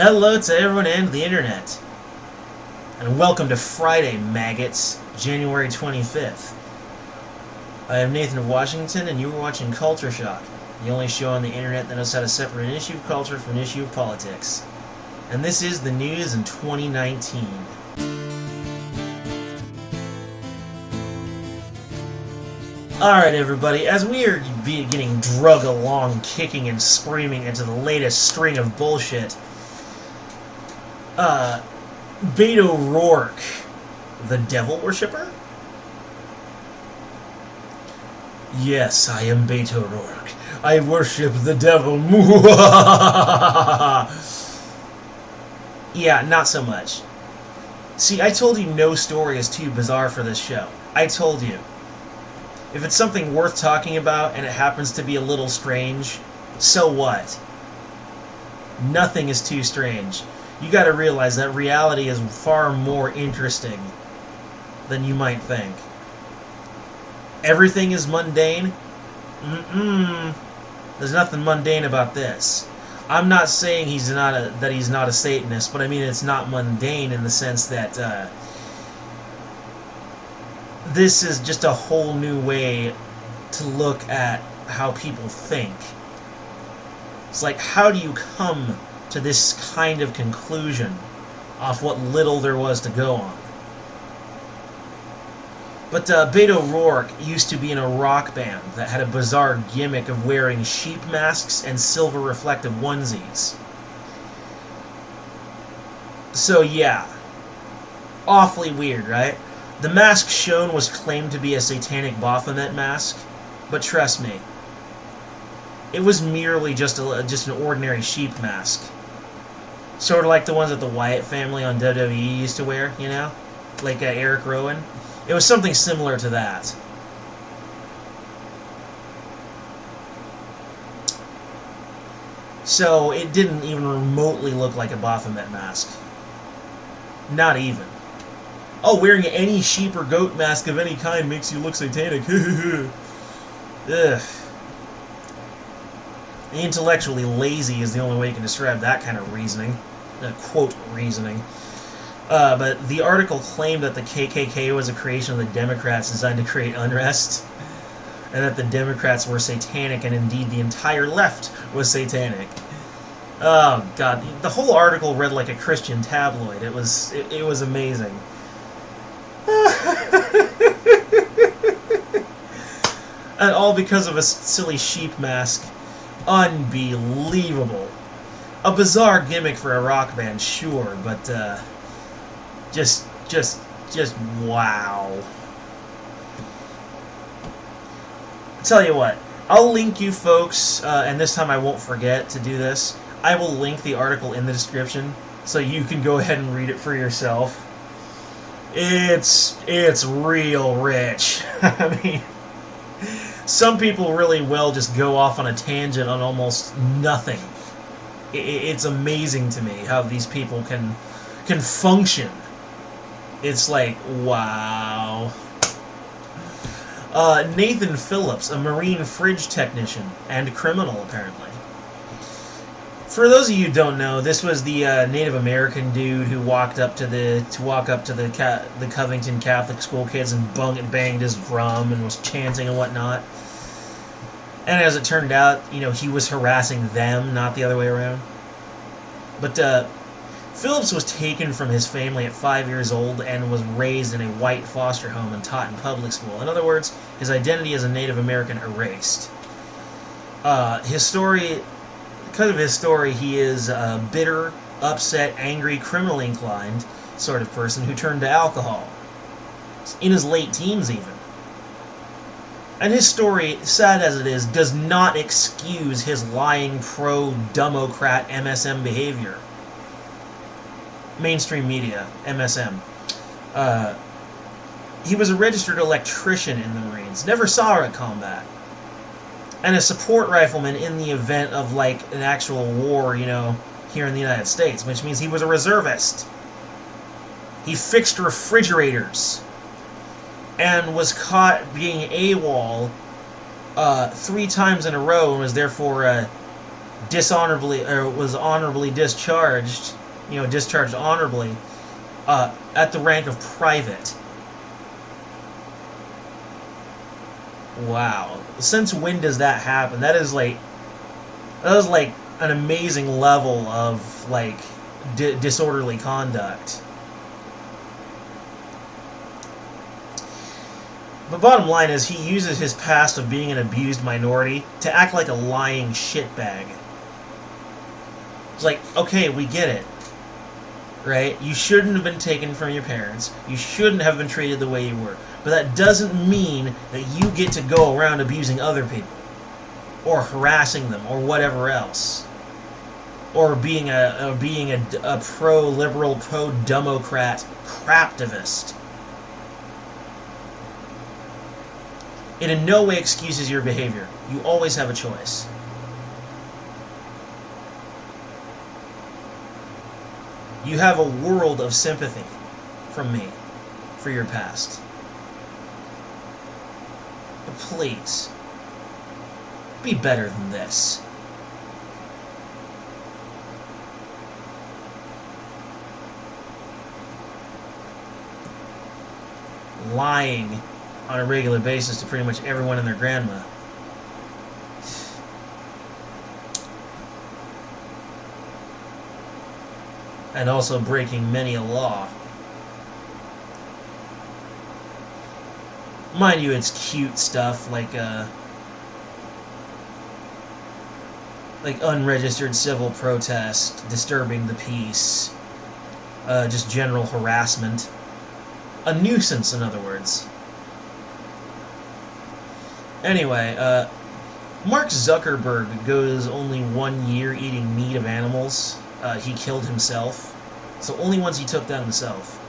Hello to everyone and the internet, and welcome to Friday, maggots, January 25th. I am Nathan of Washington, and you are watching Culture Shock, the only show on the internet that knows how to separate an issue of culture from an issue of politics. And this is the news in 2019. Alright everybody, as we are getting drug along, kicking and screaming into the latest string of bullshit, Beto O'Rourke, the devil worshipper? Yes, I am Beto O'Rourke. I worship the devil. Yeah, not so much. See, I told you no story is too bizarre for this show. I told you. If it's something worth talking about and it happens to be a little strange, so what? Nothing is too strange. You gotta realize that reality is far more interesting than you might think. Everything is mundane? There's nothing mundane about this. I'm not saying that he's not a Satanist, but I mean it's not mundane in the sense that this is just a whole new way to look at how people think. It's like, how do you come to this kind of conclusion off what little there was to go on? But Beto O'Rourke used to be in a rock band that had a bizarre gimmick of wearing sheep masks and silver reflective onesies. So yeah, awfully weird, right? The mask shown was claimed to be a satanic Baphomet mask, but trust me, it was merely just an ordinary sheep mask. Sort of like the ones that the Wyatt family on WWE used to wear, you know? Like Eric Rowan. It was something similar to that. So it didn't even remotely look like a Baphomet mask. Not even. Oh, wearing any sheep or goat mask of any kind makes you look satanic. Ugh. Intellectually lazy is the only way you can describe that kind of reasoning. Quote, reasoning. But the article claimed that the KKK was a creation of the Democrats designed to create unrest, and that the Democrats were satanic, and indeed the entire left was satanic. Oh, God. The whole article read like a Christian tabloid. It was amazing. And all because of a silly sheep mask. Unbelievable. A bizarre gimmick for a rock band, sure, but just wow. Tell you what, I'll link you folks, and this time I won't forget to do this. I will link the article in the description so you can go ahead and read it for yourself. It's real rich. I mean, some people really will just go off on a tangent on almost nothing. It's amazing to me how these people can function. It's like, wow. Nathan Phillips, a marine fridge technician and criminal, apparently. For those of you who don't know, this was the Native American dude who walked up to the Covington Catholic school kids and banged his drum and was chanting and whatnot. And as it turned out, he was harassing them, not the other way around. But Phillips was taken from his family at 5 years old and was raised in a white foster home and taught in public school. In other words, his identity as a Native American erased. Because of his story, he is a bitter, upset, angry, criminally inclined sort of person who turned to alcohol. In his late teens, even. And his story, sad as it is, does not excuse his lying pro-Democrat MSM behavior. Mainstream media, MSM. He was a registered electrician in the Marines, never saw it combat. And a support rifleman in the event of, like, an actual war, here in the United States, which means he was a reservist. He fixed refrigerators and was caught being AWOL 3 times in a row and was therefore dishonorably, or was honorably discharged, discharged honorably, at the rank of private. Wow. Since when does that happen? That is like an amazing level of like disorderly conduct. But bottom line is, he uses his past of being an abused minority to act like a lying shitbag. It's like, okay, we get it. Right? You shouldn't have been taken from your parents. You shouldn't have been treated the way you were. But that doesn't mean that you get to go around abusing other people. Or harassing them, or whatever else. Or being a pro-liberal, pro-democrat craptivist. It in no way excuses your behavior. You always have a choice. You have a world of sympathy from me for your past. But please, be better than this. Lying on a regular basis to pretty much everyone and their grandma. And also breaking many a law. Mind you, it's cute stuff like unregistered civil protest, disturbing the peace, just general harassment. A nuisance, in other words. Anyway, Mark Zuckerberg goes only 1 year eating meat of animals. He killed himself. So only once he took down himself.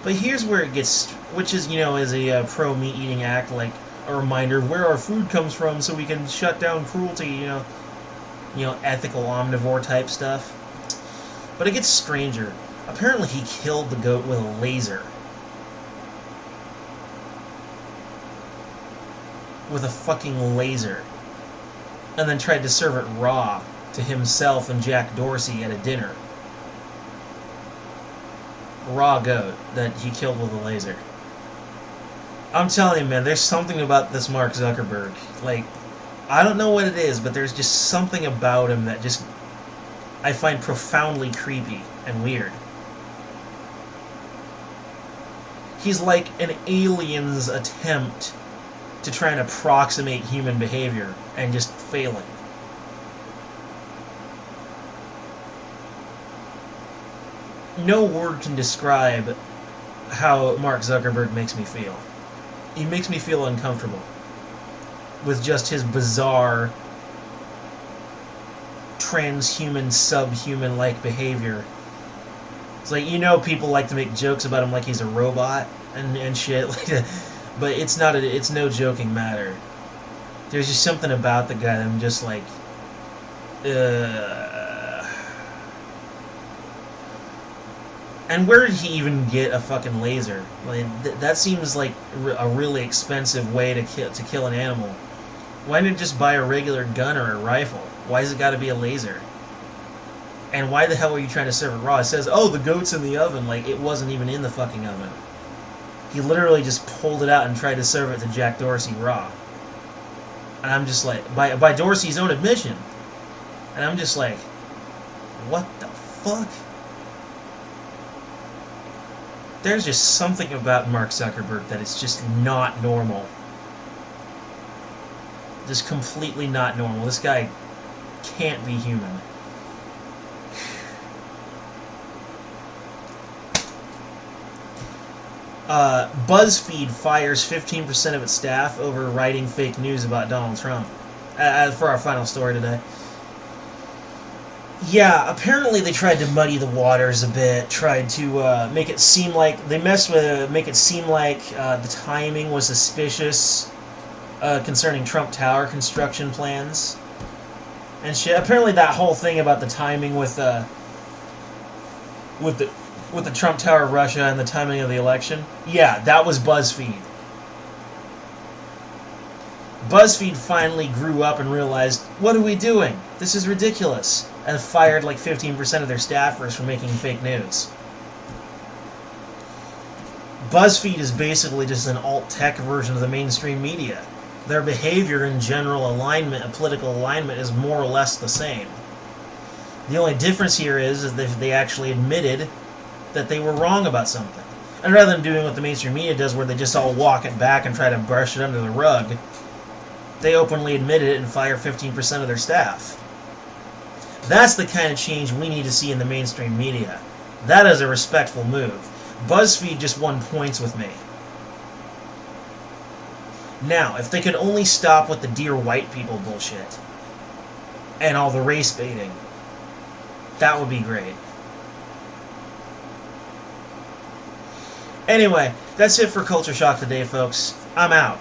But here's where it gets, which is, is a pro-meat eating act, like a reminder of where our food comes from so we can shut down cruelty, ethical omnivore type stuff. But it gets stranger. Apparently he killed the goat with a laser. With a fucking laser. And then tried to serve it raw to himself and Jack Dorsey at a dinner. Raw goat that he killed with a laser. I'm telling you, man, there's something about this Mark Zuckerberg. Like, I don't know what it is, but there's just something about him that just I find profoundly creepy and weird. He's like an alien's attempt to try and approximate human behavior and just failing. No word can describe how Mark Zuckerberg makes me feel. He makes me feel uncomfortable with just his bizarre transhuman, subhuman-like behavior. It's like, people like to make jokes about him like he's a robot and shit. But it's no joking matter. There's just something about the guy that I'm just like, And where did he even get a fucking laser? Like, that seems like a really expensive way to kill an animal. Why didn't it just buy a regular gun or a rifle? Why has it got to be a laser? And why the hell are you trying to serve it raw? It says, oh, the goat's in the oven. Like, it wasn't even in the fucking oven. He literally just pulled it out and tried to serve it to Jack Dorsey raw. And I'm just like, by Dorsey's own admission. And I'm just like, what the fuck? There's just something about Mark Zuckerberg that is just not normal. Just completely not normal. This guy can't be human. BuzzFeed fires 15% of its staff over writing fake news about Donald Trump. For our final story today. Yeah, apparently they tried to muddy the waters a bit, tried to make it seem like, make it seem like the timing was suspicious concerning Trump Tower construction plans and shit. Apparently that whole thing about the timing with the Trump Tower Russia and the timing of the election, yeah, that was BuzzFeed. BuzzFeed finally grew up and realized, what are we doing? This is ridiculous. And fired like 15% of their staffers for making fake news. BuzzFeed is basically just an alt-tech version of the mainstream media. Their behavior and general alignment, political alignment, is more or less the same. The only difference here is that they actually admitted that they were wrong about something. And rather than doing what the mainstream media does, where they just all walk it back and try to brush it under the rug, they openly admitted it and fire 15% of their staff. That's the kind of change we need to see in the mainstream media. That is a respectful move. BuzzFeed just won points with me. Now, if they could only stop with the dear white people bullshit and all the race baiting, that would be great. Anyway, that's it for Culture Shock today, folks. I'm out.